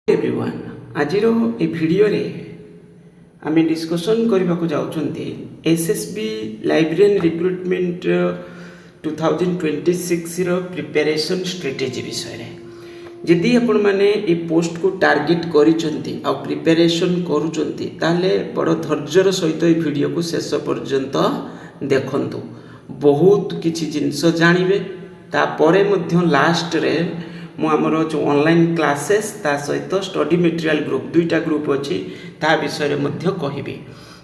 Everyone आज video आम discussion करने को जाऊँगी SSB librarian recruitment 2026 preparation strategy विषय जदि आपण मैंने ये पोस्ट को टार्गेट करिसेंती आ प्रिपरेशन करूचंती ताले बड़ धैर्यर सहित ये वीडियो को शेष पर्यंत देखंतु बहुत किछि जिनस जानिबे तापरे मध्य लास्ट रे मु आमर जो ऑनलाइन क्लासेस ता सहित स्टडी मटेरियल ग्रुप दुईटा ग्रुप अच्छी ता विषय मध्य कहबी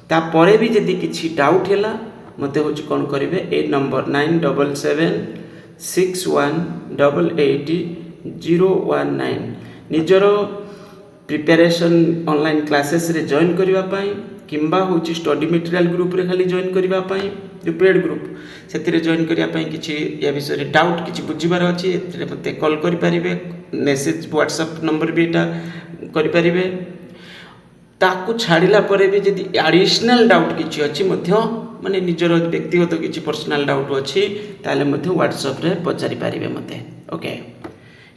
तापरे भी जदि किछि डाउट हैला मते होची कोन करिवे ए नंबर 9776188019 निजर प्रिपरेशन ऑनलाइन क्लासेस रे जॉइन करबा पई किंबा होची स्टडी मटेरियल ग्रुप रे खाली जॉइन करबा पई जो पेड ग्रुप से जॉइन करने किसी या विषय डाउट किसी बुझीबार अच्छी मत कॉल करें मेसेज व्हाट्सएप नंबर भी यहाँ करें ताकू छाड़िला परे भी जदि एडिशनल डाउट किसी अच्छी माने निजर व्यक्तिगत किसी पर्सनल डाउट अच्छी ताले व्हाट्सएप रे पचारि पारिबे मते ओके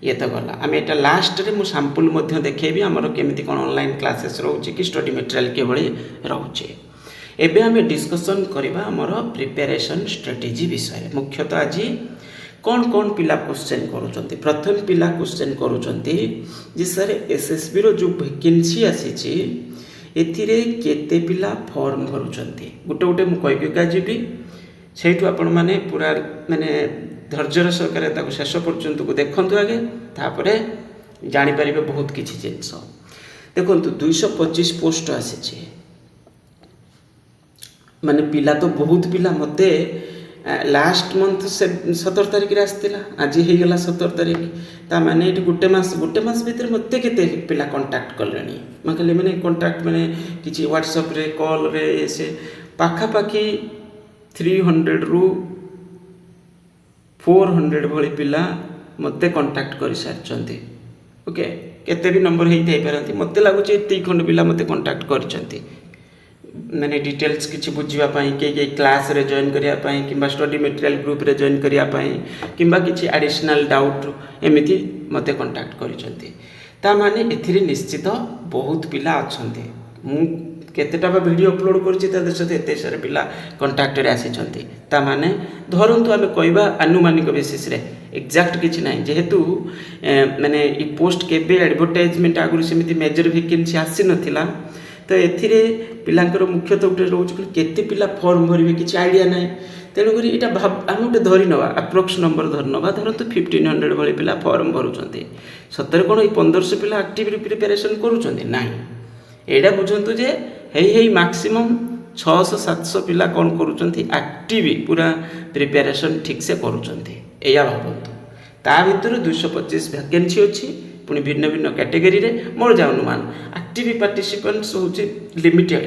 ये तो गला आम यहाँ लास्ट रे मु सैंपल देखेबी आमर केमिति कोन ऑनलाइन क्लासेस रोचे कि स्टडी मटेरियल के भली रोचे एबे आम डिस्कसन करबा आमर प्रिपरेशन स्ट्रेटेजी विषय मुख्यतः आज कौन कौन पिला क्वेश्चन करूचंती प्रथम पिला क्वेश्चन करूचंती जे सर एसएसबी रो जो वैकेंसी आसीची एथिरे केते पिला फॉर्म भरूचंती गोटे गोटे मु कहि का जीबी सेठु आपण माने पूरा माने धैर्यर सहकारे ताको शेष पर्यंत को देखंतु आगे तापरे जानि परिबे बहुत किछि जिंस देखंतु 225 पोस्ट आसीची माने पिला तो बहुत पिला मते लास्ट मंथ 17 तारिख रे आस्तिला आज हे गेला 17 तारिख ता माने एटी गुटे मास भीतर मते केते पिला कांटेक्ट करलेनी माने माने कांटेक्ट माने किछि व्हाट्सएप रे कॉल रे से पाखा पाखी 300 रु 400 भली पिला मते कांटेक्ट करि सारचंती ओके केते भी नंबर हेई थाई परंती मते लागुची एती खंड पिला मते कांटेक्ट करचंती माने डिटेल्स किछि बुझिबा पई के क्लास रे जॉइन करिया पई किंबा स्टडी मटेरियल ग्रुप रे जॉइन करिया पई किंबा किछि एडिशनल डाउट एमिति मते कांटेक्ट करिसंती ता माने एथिरे निश्चित बहुत पिला अछंती मु केतेटा वीडियो अपलोड करछि ता देश एते सारे पिला कांटेक्ट रे आसीचंती ता माने धरंतु आमे कहबा आनुमानिक बेसिस रे एग्जैक्ट किछि नै जेहेतु माने ई पोस्ट केबे एडवर्टाइजमेंट आगुर सेमिति मेजर वैकेंसी आसी नथिला तो एथिरे पिलांकर मुख्यतः गोटे रोच केते पिला फॉर्म भरिवे किछि आइडिया नै तेणुकरी इटा आम गोटे धरी नवा अप्रोक्स नंबर धरि नवा धरतु 1500 भली पिला फॉर्म भरुचंती सତରେ कोन 1500 पिला एक्टिव प्रिपरेशन करूचंती नै एडा बुझंतु जे हेई मैक्सिमम 600-700 पिला कोन करूचंती एक्टिव पूरा प्रिपरेशन ठीक से करूचंती एया भाबंतु ता भितर 225 वैकेंसी अछि पुणी भिन्न भिन्न कैटेगरी रे मोर अनुमान एक्टिव पार्टिसिपेंट्स होची लिमिटेड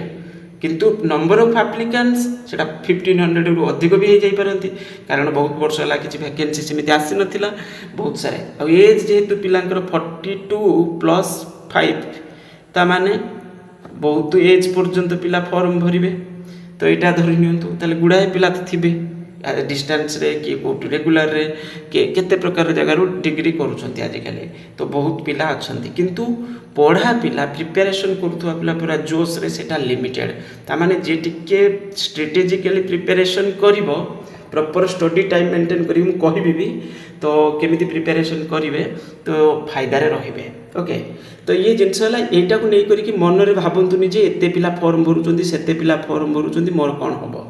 किंतु नंबर ऑफ एप्लिकेंट्स सेटा 1500 रु अधिक भी हो जाई परंती कारण बहुत वर्ष होला किछि वैकेंसी समिति आसी नथिला बहुत सारे आ एज जेहेतु पिलांकर 42+5 ता माने बहुत एज पर्यंत पिला फॉर्म भरिवे तो एटा धरि नियंतु ताले गुडाए पिला थिबे डिस्टेंस रे कि कोट रेगुलर रे केते प्रकार जगह डिग्री करूछंती आजिकल तो बहुत पिला अछंती किंतु पढ़ा पिला प्रिपरेशन करूथवा पिला पूरा जोश रे सेटा लिमिटेड ता माने जे टिके स्ट्रेटेजिकली प्रिपरेशन करिवो प्रॉपर स्टडी टाइम मेंटेन करी मु कहबी भी तो केमिति प्रिपरेशन करिवे तो फायदा रे रहिबे ओके तो ये जिनस हला एटा को नै करी कि मन रे भाबंतुनी जे एते पिला फॉर्म भरुचंती सेते पिला फॉर्म भरुचंती मोर कोन हबो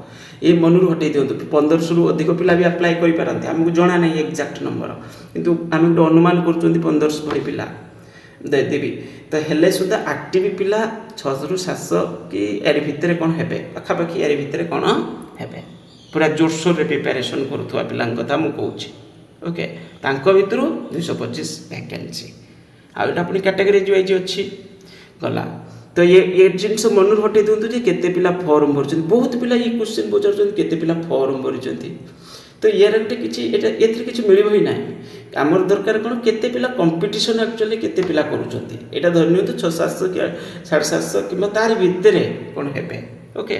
ये मनू हटे दिंतु 1500 रु अधिक पिला भी अप्लाई कर पारती आमको जना नहीं एक्जाक्ट नंबर किंतु आम गोटे अनुमान कर 1500 भली पिला देवी तो हेले सुधा एक्टिव पिला 600 रु 700 कि यार भितर कौन है पाखापाखि यार भितर कौन है पूरा जोरसोर प्रिपेरेसन करुवा पिला कथा मुझे कौच ओके भितर 225 वैकेंसी आउटा पुणी कैटेगरी वाइज अच्छी गला तो ये जिनस मन हटे दिंतु जे केते पिला फॉर्म भरछन बहुत पिला ये क्वेश्चन पचारछन केते पिला फॉर्म भरिछंती तो यार गोटे किछि एटा एथि किछि मिलिबो ही नाही हमर दरकार कोन केते पिला कंपटीशन एक्चुअली केते पिला करूछंती एटा धरनियो तो 600-700 कि 750 किंबा तार भितरे कोन हेबे ओके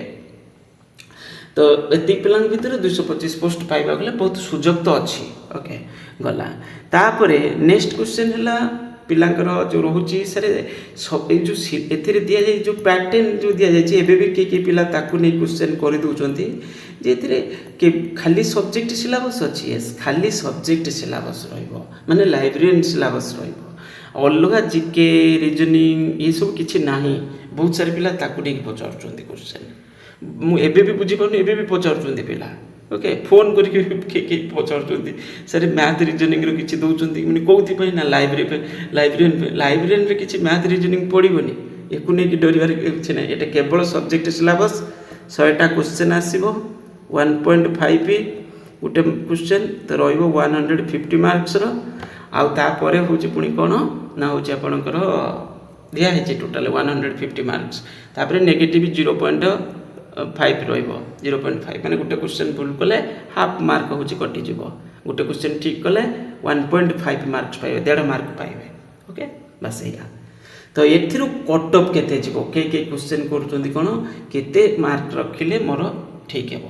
तो एति पिलांग भितर 225 पोस्ट पाइबा गले बहुत सुजोग तो अछि ओके गला तापरे नेक्स्ट क्वेश्चन हला ପିଲାଙ୍କର ଯେଉଁ ରହୁଛି ସାର୍ ଏଇ ଯେଉଁ ଏଥିରେ ଦିଆଯାଇ ଯେଉଁ ପ୍ୟାଟର୍ନ ଯେଉଁ ଦିଆଯାଇଛି ଏବେ ବି କିଏ ପିଲା ତାକୁ ନେଇ କ୍ୱେଶ୍ଚନ୍ କରିଦେଉଛନ୍ତି ଯେ ଏଥିରେ ଖାଲି ସବଜେକ୍ଟ ସିଲାବସ୍ ଅଛି। ୟେସ୍, ଖାଲି ସବଜେକ୍ଟ ସିଲାବସ୍ ରହିବ, ମାନେ ଲାଇବ୍ରେରିଆନ୍ ସିଲାବସ୍ ରହିବ, ଅଲଗା ଜିକେ ରିଜନିଂ ଏସବୁ କିଛି ନାହିଁ। ବହୁତ ସାରା ପିଲା ତାକୁ ନେଇକି ପଚାରୁଛନ୍ତି କ୍ୱେଶ୍ଚନ୍। ମୁଁ ଏବେ ବି ବୁଝିପାରୁନି, ଏବେ ବି ପଚାରୁଛନ୍ତି ପିଲା। ଓକେ, ଫୋନ୍ କରିକି କିଏ ପଚାରୁଛନ୍ତି ସାର୍ ମ୍ୟାଥ୍ ରିଜନିଂର କିଛି ଦେଉଛନ୍ତି, ମାନେ କେଉଁଥିପାଇଁ ନା ଲାଇବ୍ରେରିଆନ୍ରେ କିଛି ମ୍ୟାଥ୍ ରିଜନିଂ ପଡ଼ିବନି। ୟାକୁ ନେଇକି ଡରିବାର କିଛି ନାହିଁ। ଏଇଟା କେବଳ ସବଜେକ୍ଟ ସିଲାବସ୍, 100ଟା କ୍ୱେଶ୍ଚନ୍ ଆସିବ, 1.5 ଗୋଟେ କ୍ୱେଶ୍ଚନ୍ ତ ରହିବ 150 ମାର୍କସର। ଆଉ ତାପରେ ହେଉଛି ପୁଣି କ'ଣ ନା ହେଉଛି ଆପଣଙ୍କର ଦିଆହେଇଛି ଟୋଟାଲ୍ 150 ମାର୍କସ୍। ତାପରେ ନେଗେଟିଭ୍ 0.5 ରହିବ। 0.5 ମାନେ ଗୋଟେ କ୍ୱେଶ୍ଚନ୍ ଭୁଲ କଲେ ହାଫ୍ ମାର୍କ ହେଉଛି କଟିଯିବ। ଗୋଟେ କ୍ୱେଶ୍ଚନ୍ ଠିକ୍ କଲେ 1.5 ମାର୍କସ୍ ପାଇବେ, 1.5 ମାର୍କ ପାଇବେ। ଓକେ, ବାସ୍ ଏଇଆ। ତ ଏଥିରୁ କଟ୍ ଅଫ୍ କେତେ ଯିବ, କିଏ କ୍ୱେଶ୍ଚନ୍ କରୁଛନ୍ତି କ'ଣ କେତେ ମାର୍କ ରଖିଲେ ମୋର ଠିକ୍ ହେବ।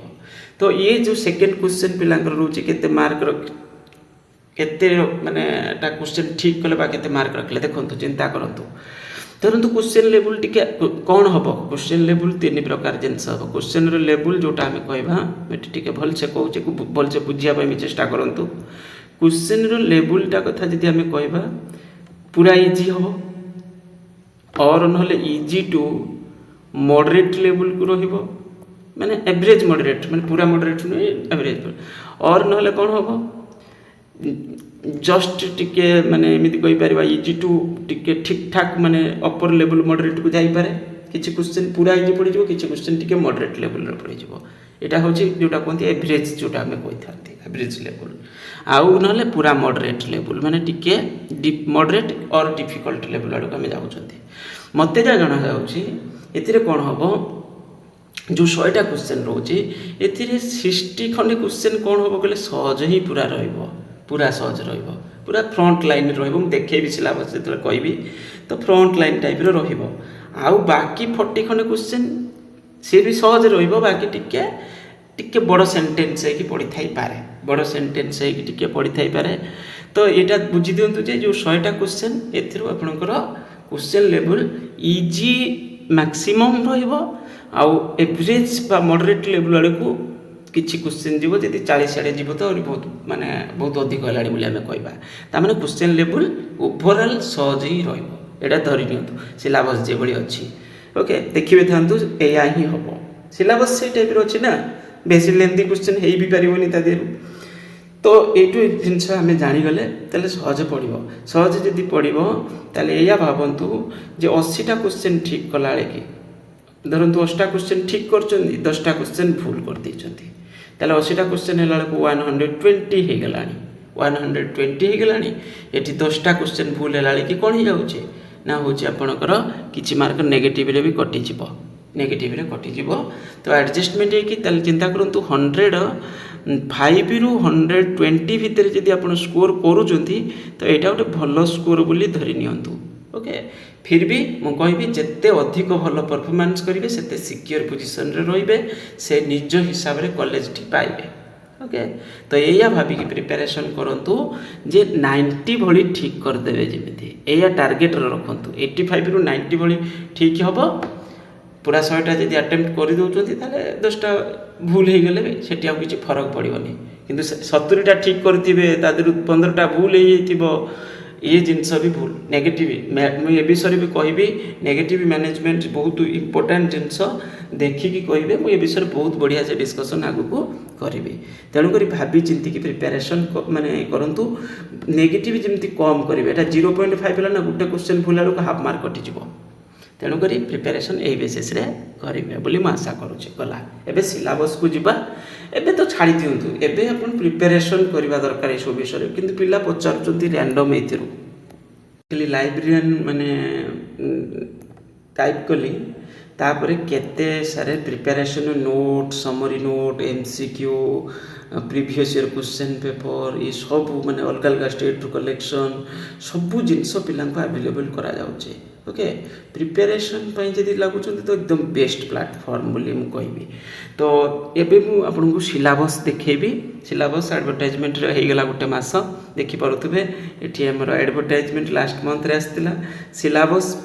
ତ ଇଏ ଯେଉଁ ସେକେଣ୍ଡ କ୍ୱେଶ୍ଚନ୍ ପିଲାଙ୍କର ରହୁଛି କେତେ ମାର୍କ କେତେ ମାନେ ତା କ୍ୱେଶ୍ଚନ୍ ଠିକ୍ କଲେ ବା କେତେ ମାର୍କ ରଖିଲେ। ଦେଖନ୍ତୁ, ଚିନ୍ତା କରନ୍ତୁ, ଧରନ୍ତୁ କ୍ୱେଶ୍ଚନ୍ ଲେବୁଲ୍ ଟିକେ କ'ଣ ହେବ। କ୍ୱେଶ୍ଚନ୍ ଲେବୁଲ୍ 3 ପ୍ରକାର ଜିନିଷ ହେବ। କ୍ୱେଶ୍ଚନ୍ର ଲେବୁଲ୍ ଯେଉଁଟା ଆମେ କହିବା, ଏଠି ଟିକେ ଭଲସେ କହୁଛେ, ଭଲସେ ବୁଝିବା ପାଇଁ ବି ଚେଷ୍ଟା କରନ୍ତୁ। କ୍ୱେଶ୍ଚନ୍ର ଲେବୁଲ୍ଟା କଥା ଯଦି ଆମେ କହିବା, ପୁରା ଇଜି ହେବ, ଅର୍ ନହେଲେ ଇଜି ଟୁ ମଡରେଟ୍ ଲେବୁଲ୍କୁ ରହିବ, ମାନେ ଏଭରେଜ୍ ମଡରେଟ୍, ମାନେ ପୁରା ମଡରେଟ୍ ନୁହେଁ, ଏଭରେଜ୍। ଅର୍ ନହେଲେ କ'ଣ ହେବ, ଜଷ୍ଟ ଟିକେ ମାନେ ଏମିତି କହିପାରିବା ଇଜି ଟୁ ଟିକେ ଠିକ୍ ଠାକ୍, ମାନେ ଅପର ଲେବୁଲ୍ ମଡରେଟ୍କୁ ଯାଇପାରେ। କିଛି କ୍ୱେଶ୍ଚନ୍ ପୁରା ଇଜି ପଡ଼ିଯିବ, କିଛି କ୍ୱେଶ୍ଚନ୍ ଟିକେ ମଡରେଟ୍ ଲେବୁଲ୍ର ପଡ଼ିଯିବ। ଏଇଟା ହେଉଛି ଯେଉଁଟା କୁହନ୍ତି ଏଭରେଜ୍, ଯେଉଁଟା ଆମେ କହିଥାନ୍ତି ଏଭରେଜ୍ ଲେବୁଲ୍। ଆଉ ନହେଲେ ପୁରା ମଡରେଟ୍ ଲେବୁଲ୍, ମାନେ ଟିକେ ମଡରେଟ୍ ଅର୍ ଡିଫିକଲ୍ଟ ଲେବୁଲ୍ ଆଡ଼କୁ ଆମେ ଯାଉଛନ୍ତି। ମୋତେ ଯାହା ଜଣାଯାଉଛି ଏଥିରେ କ'ଣ ହେବ, ଯେଉଁ 100ଟା କ୍ୱେଶ୍ଚନ୍ ରହୁଛି ଏଥିରେ 60 ଖଣ୍ଡେ କ୍ୱେଶ୍ଚନ୍ କ'ଣ ହେବ କହିଲେ ସହଜ ହିଁ ପୁରା ରହିବ, ପୁରା ସହଜ ରହିବ, ପୁରା ଫ୍ରଣ୍ଟ ଲାଇନ୍ ରହିବ। ମୁଁ ଦେଖେଇବି ସିଲାବସ୍ ଯେତେବେଳେ କହିବି, ତ ଫ୍ରଣ୍ଟ ଲାଇନ୍ ଟାଇପ୍ର ରହିବ। ଆଉ ବାକି 40 ଖଣ୍ଡେ କ୍ୱେଶ୍ଚନ୍ ସିଏ ବି ସହଜ ରହିବ, ବାକି ଟିକେ ବଡ଼ ସେଣ୍ଟେନ୍ସ ହେଇକି ପଡ଼ିଥାଇପାରେ, ବଡ଼ ସେଣ୍ଟେନ୍ସ ହେଇକି ଟିକେ ପଡ଼ିଥାଇପାରେ। ତ ଏଇଟା ବୁଝିଦିଅନ୍ତୁ ଯେ ଯେଉଁ 100ଟା କ୍ୱେଶ୍ଚନ୍ ଏଥିରୁ ଆପଣଙ୍କର କ୍ୱେଶ୍ଚନ୍ ଲେବୁଲ୍ ଇଜି ମ୍ୟାକ୍ସିମମ୍ ରହିବ, ଆଉ ଏଭରେଜ୍ ବା ମଡରେଟ୍ ଲେବୁଲ୍ ଆଡ଼କୁ କିଛି କ୍ୱେଶ୍ଚନ୍ ଯିବ। ଯଦି 40 ଆଡ଼େ ଯିବ ତ ଆହୁରି ବହୁତ ଅଧିକ ହେଲାଣି ବୋଲି ଆମେ କହିବା। ତା'ମାନେ କ୍ୱେଶ୍ଚନ୍ ଲେବୁଲ୍ ଓଭରାଲ୍ ସହଜ ହିଁ ରହିବ। ଏଇଟା ଧରି ନିଅନ୍ତୁ ସିଲାବସ୍ ଯେଭଳି ଅଛି। ଓକେ, ଦେଖିବେ ଥାନ୍ତୁ, ଏଇଆ ହିଁ ହେବ। ସିଲାବସ୍ ସେଇ ଟାଇପ୍ର ଅଛି ନା, ବେଶୀ ଲେନ୍ଦି କ୍ୱେଶ୍ଚନ୍ ହେଇ ବି ପାରିବନି ତା ଦେହରୁ। ତ ଏଇଠୁ ଏ ଜିନିଷ ଆମେ ଜାଣିଗଲେ ତାହେଲେ ସହଜ ପଡ଼ିବ। ସହଜ ଯଦି ପଡ଼ିବ ତାହେଲେ ଏଇଆ ଭାବନ୍ତୁ ଯେ 80ଟା କ୍ୱେଶ୍ଚନ୍ ଠିକ୍ କଲାବେଳେ କି ଧରନ୍ତୁ 80ଟା କ୍ୱେଶ୍ଚନ୍ ଠିକ୍ କରିଛନ୍ତି, 10ଟା କ୍ୱେଶ୍ଚନ୍ ଭୁଲ କରିଦେଇଛନ୍ତି, ତାହେଲେ 80ଟା କ୍ୱେଶ୍ଚନ୍ ହେଲା ବେଳକୁ 120 ହେଇଗଲାଣି। 120 ହେଇଗଲାଣି। ଏଠି 10ଟା କ୍ୱେଶ୍ଚନ୍ ଭୁଲ ହେଲା ବେଳେ କି କ'ଣ ହେଇଯାଉଛି ନା ହେଉଛି ଆପଣଙ୍କର କିଛି ମାର୍କ ନେଗେଟିଭରେ ବି କଟିଯିବ, ନେଗେଟିଭରେ କଟିଯିବ। ତ ଆଡ଼ଜଷ୍ଟମେଣ୍ଟ ହେଇକି ତାହେଲେ ଚିନ୍ତା କରନ୍ତୁ 105ରୁ 120 ଭିତରେ ଯଦି ଆପଣ ସ୍କୋର କରୁଛନ୍ତି ତ ଏଇଟା ଗୋଟେ ଭଲ ସ୍କୋର ବୋଲି ଧରି ନିଅନ୍ତୁ। ଓକେ, ଫିର୍ ବି ମୁଁ କହିବି ଯେତେ ଅଧିକ ଭଲ ପରଫର୍ମାନ୍ସ କରିବେ ସେତେ ସିକ୍ୟୁର ପୋଜିସନରେ ରହିବେ, ସେ ନିଜ ହିସାବରେ କଲେଜଟି ପାଇବେ। ଓକେ, ତ ଏଇଆ ଭାବିକି ପ୍ରିପାରେସନ୍ କରନ୍ତୁ ଯେ 90 ଭଳି ଠିକ୍ କରିଦେବେ, ଯେମିତି ଏଇଆ ଟାର୍ଗେଟର ରଖନ୍ତୁ। 85ରୁ 90 ଭଳି ଠିକ୍ ହେବ। ପୁରା 100ଟା ଯଦି ଆଟେମ୍ପ୍ଟ କରିଦେଉଛନ୍ତି ତାହେଲେ 10ଟା ଭୁଲ ହେଇଗଲେ ବି ସେଠି ଆଉ କିଛି ଫରକ ପଡ଼ିବନି। କିନ୍ତୁ 70ଟା ଠିକ୍ କରିଥିବେ, ତା ଦେହରୁ 15ଟା ଭୁଲ ହେଇଯାଇଥିବ, ये जिनस भी भूल नेगेटिव मुझे विषय भी कहि नेगेटिव मैनेजमेंट बहुत इंपोर्टेंट जिनस देखिकी कहे मुझे विषय बहुत बढ़िया से डिस्कसन आगू करी तेणुक भावी चिंती प्रिपेरेसन माने करंतु नेगेटिव जमी कम करेंगे एटा 0.5 है ना गोटे क्वेश्चन भूल आड़ हाफ मार्क कटिज तेणुक प्रिपेरेसन यही बेसीस करेंगे बोली मुझे आशा करुँचे गला एबे सिलेबस को जीवा एबे तो छाड़ी दिंतु एबे अपन प्रिपेरेसन करवा दरकार ये सब विषय किंतु पिला पचारुचंती रैंडम एथिरु लाइब्रेरियन माने टाइप कली तापर केते सारे preparation note summary note MCQ previous year question paper ये सब माने अलग अलग स्टेट कलेक्शन सबू जिनस पिलांको अवेलेबल करा जाउचे ओके प्रिपेरेशन पई जदि लागुचंती तो एकदम बेस्ट प्लेटफॉर्म बोली मु कहबी तो एबे मु आपनको सिलेबस देखेबी सिलेबस एडवर्टाइजमेंट रे हेगला गोटे मास देखि पारुथबे एठी हमर एडवर्टाइजमेंट लास्ट मंथ रे आस्तिला सिलेबस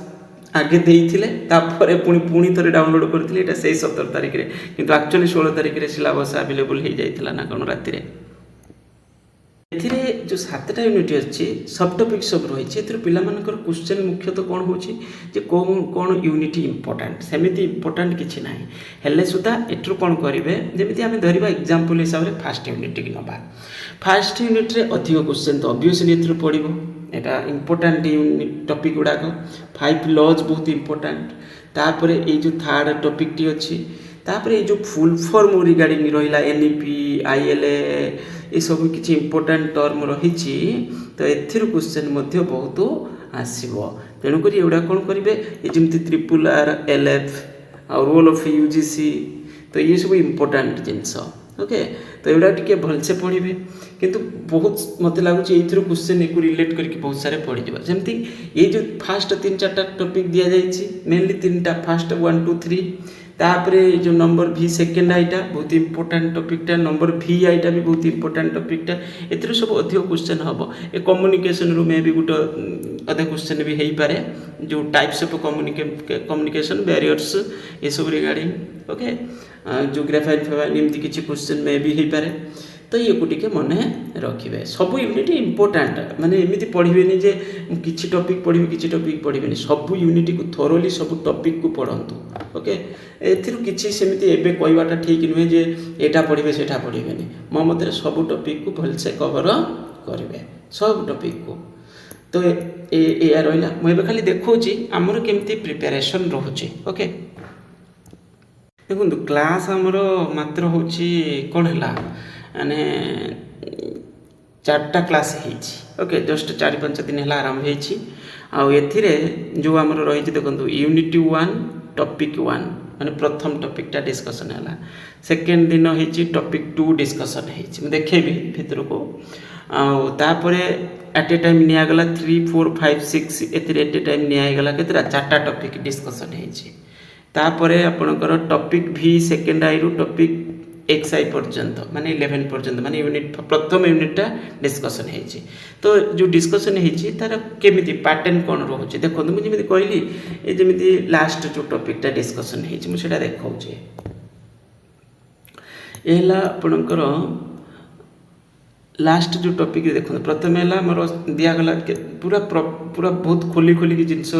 आगे देइथिले तापरे पुणी थरे डाउनलोड करथिले एटा सेही 17 तारिख रे किंतु एक्चुअली 16 तारिख रे सिलेबस अवेलेबल हे जाइथिला ना कोन राति रे एथिरे जो 7टा यूनिट अछि सब टॉपिक सब रही छै एथिरे पिला मानकर क्वेश्चन मुख्यतः कोन होछि जे कोन यूनिट इंपोर्टेंट सेमिति इंपोर्टेंट किछि नाही हेले सुदा एट्रु कोन करिवे जेमिति हमें धरिबा एग्जांपल हिसाब रे फर्स्ट यूनिट कि नबा फर्स्ट यूनिट रे अधिक क्वेश्चन तो ऑब्वियसली एथिरे पडिबो एटा इंपोर्टेंट यूनिट टॉपिक गुडाको 5 लॉज बहुत इंपोर्टेंट तापरे ए जो थर्ड टॉपिक टी अछि तापरे ए जो फुल फॉर्म रिगार्डिंग रहिला एनईपी आईएलए ये सब किछि इंपोर्टेंट टर्म रहिछि तो एथिर क्वेश्चन मध्ये बहुत आसीबो तेनु करी एडा कोन करिवे ए जेमति ट्रिपल आर एलएफ और रोल ऑफ यूजीसी तो ये सब इंपोर्टेंट जिंस ओके तो एडा टिके भल से पढिबे किंतु बहुत मते लागु छै एथिर क्वेश्चन एको रिलेट करके बहुत सारे पढि दिबा जेमति ये जो फर्स्ट 3-4टा टॉपिक दिया जाय छी मेनली 3टा फर्स्ट 1 2 3 तापरे जो नंबर भी सेकंड आइटा बहुत इंपोर्टेंट टॉपिक टा नंबर भी आइटा भी बहुत इंपोर्टेंट टॉपिक टा एथिर सब अधिक क्वेश्चन हबो ए कम्युनिकेशन रू में भी गुट अदे क्वेश्चन भी हेई पारे जो टाइप्स ऑफ कम्युनिकेशन बैरियर्स ये सब रिगार्डिंग ओके ज्योग्राफी एमती किछि क्वेश्चन में भी हेई पारे तो ये को टिके मने रखिबे सब यूनिट इंपोर्टेंट माने एमिति पढिबेनी जे किछि टॉपिक पढिबे किछि टॉपिक पढिबेनी सब यूनिट को थोरोली सब टॉपिक को पढंतु ओके एथिरु किछि सेमिति एबे कहबाटा ठीक नुहे जे एटा पढिबे सेटा पढिबेनी मो मते सब टॉपिक को भल से कवर करिवे सब टॉपिक को तो ए रहला म एबे खाली देखौची हमर केमति प्रिपरेशन रहउची ओके देखो क्लास हमर मात्र होची कोन हला माने 4टा क्लास हेछि ओके जस्ट 4-5 दिन हला आरंभ हेछि आ एथिरे जो हमर रही देखो यूनिट 1 टॉपिक 1 माने प्रथम टॉपिक टा डिस्कशन हला सेकंड दिन हेछि टॉपिक 2 डिस्कशन हेछि म देखेबी भितर को आ तापरे एट ए टाइम निया गला 3 4 5 6 एथिरे एट ए टाइम निया गला केतरा 4टा टॉपिक डिस्कशन हेछि तापरे आपनकर टॉपिक भी सेकंड आई रु टॉपिक एक्स आई पर्यंत माने 11 पर्यंत माने यूनिट प्रथम यूनिट डिस्कशन हेछि तो जो डिस्कशन हेछि तार केमिति पैटर्न कोन रहउछि देखो मु जेमिति कहली ए जेमिति लास्ट जो टॉपिक टा डिस्कशन हेछि मु सेटा देखाउछि एला आपनकर लास्ट जो टॉपिक देखो प्रथम एला हमर दिया गला पूरा पूरा बहुत खोली खोली की जिंस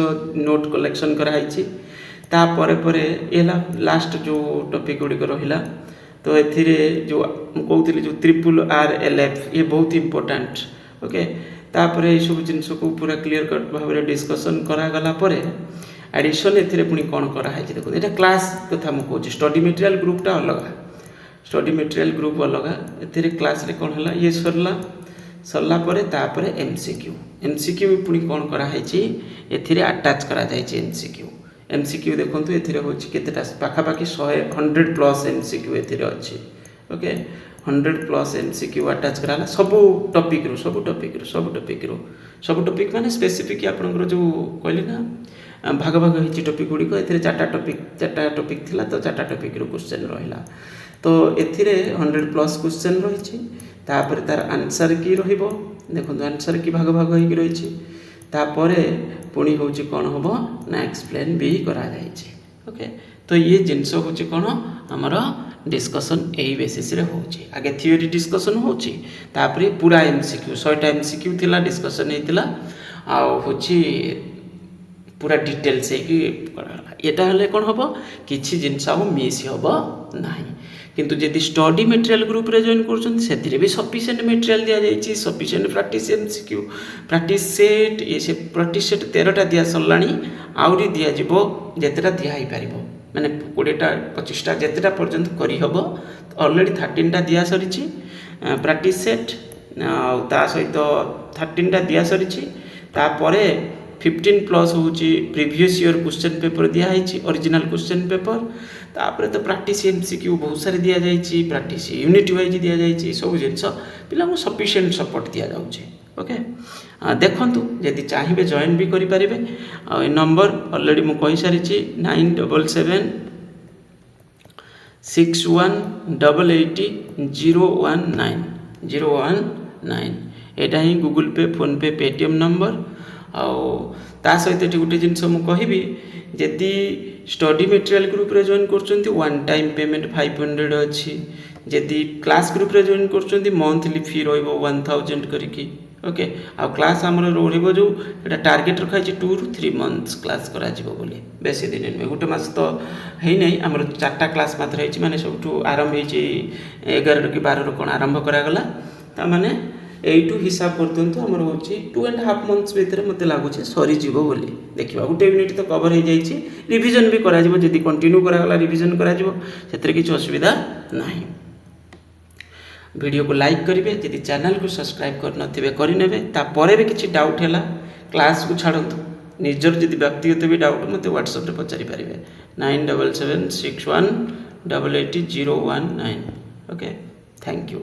नोट कलेक्शन करा हेछि ता परे परे एला लास्ट जो टॉपिक गुडी को रहिला तो एथिरे जो कहउतली जो ट्रिपल आर एलएफ ये बहुत इंपोर्टेंट ओके तापरे ये सब जिंस को पूरा क्लियर कट भाव रे डिस्कशन करा गला परे एडिशन एथिरे पुनी कोन करा है देखो एटा क्लास कथा मु कहउची स्टडी मटेरियल ग्रुप टा अलग स्टडी मटेरियल ग्रुप अलग एथिरे क्लास रे कोन हला ये सरला परे तापरे एमसीक्यू पुनी कोन करा है ची एथिरे अटैच करा जाय ची एमसीक्यू देखंतु एथिरे होची केतेटा पाखा पाखी 100 प्लस एमसीक्यू एथिरे अछि ओके 100 प्लस एमसीक्यू अटैच कराला सब टॉपिक माने स्पेसिफिक आपनकर जो कहली ना भाग भाग हिची टॉपिक गुडी को एथिरे 4टा टॉपिक थिला तो 4टा टॉपिक रो क्वेश्चन रहिला तो एथिरे 100 प्लस क्वेश्चन रहिछि तापर तार आंसर की रहिबो देखो आंसर की भाग भाग होई रहिछि तापरे पुणी होची कोन होबो ना एक्सप्लेन भी करा जायछि ओके तो ये जिंस होची कोन हमर डिस्कशन एही बेसिस रे होची आगे थ्योरी डिस्कशन होची तापरे पूरा एमसीक्यू 100टा एमसीक्यू थिला डिस्कशन हेतिला आ होची पूरा डिटेल से कि एटा हले कोन होबो किछि जिंस आ मिस होबो नाही किंतु जदि स्टडी मटेरियल ग्रुप रे जॉइन करछन सेतिरे भी सफिशिएंट मटेरियल दिया जायछि sufficient practice MCQ practice set ये से प्रैक्टिस सेट 13टा दिया सरलाणी आउरी दिया जिवो जेतेटा दिया ही परिबो माने 20टा 25टा जेतेटा पर्यंत करी हबो ऑलरेडी 13टा दिया सरिछि प्रैक्टिस सेट ता सहित 13टा दिया सरिछि ता परे 15+ होची प्रीवियस ईयर क्वेश्चन पेपर दिया है ओरिजिनल क्वेश्चन पेपर तापर तो प्रैक्टिस एमसीक्यू बहुत सारे दिया जाइए प्रैक्टिस यूनिट वाइज दिया जाइए सब जिनस पिला को सफिशिएंट सपोर्ट दिया जाउछे ओके देखु जदि चाहिए जॉइन भी करें आ नंबर ऑलरेडी मु कही सारी 977 6188 019 एटा ही गूगल पे फोन पे पेटीएम नंबर आ सहित गोटे जिनस मुझे जदि स्टडी मटेरियल ग्रुप रे जॉइन कर वन टाइम पेमेंट 500 अच्छी जदि क्लास ग्रुप रे जॉइन कर मंथली फी रो 1000 करके ओके आ क्लास आमर रोब जो ये टार्गेट रखा है 2 ରୁ 3 मंथ्स क्लास करा बोली बेसी दिन नुहे गोटे मस तो है नहीं आमर 4टा क्लास मात्र है माने सब आरंभ हो 11 कि 12 कौन आरंभ करागला ताने यू हिसाब कर दिखाँ आमर हो 2.5 मंथ्स भितर मत लगुच सरीज बोली देखा गोटे यूनिट तो कवर हो जाए रिविजन भी करा जदि कंटिन्यू करागला रिविजन करा किसी असुविधा ना वीडियो को लाइक करेंगे जदि चैनल को सब्सक्राइब करने तापर भी किसी डाउट है क्लास को छाड़ू निजर जदि व्यक्तिगत भी डाउट मत व्हाट्सएप रे पचारि पारे 9776188019 ओके थैंक यू।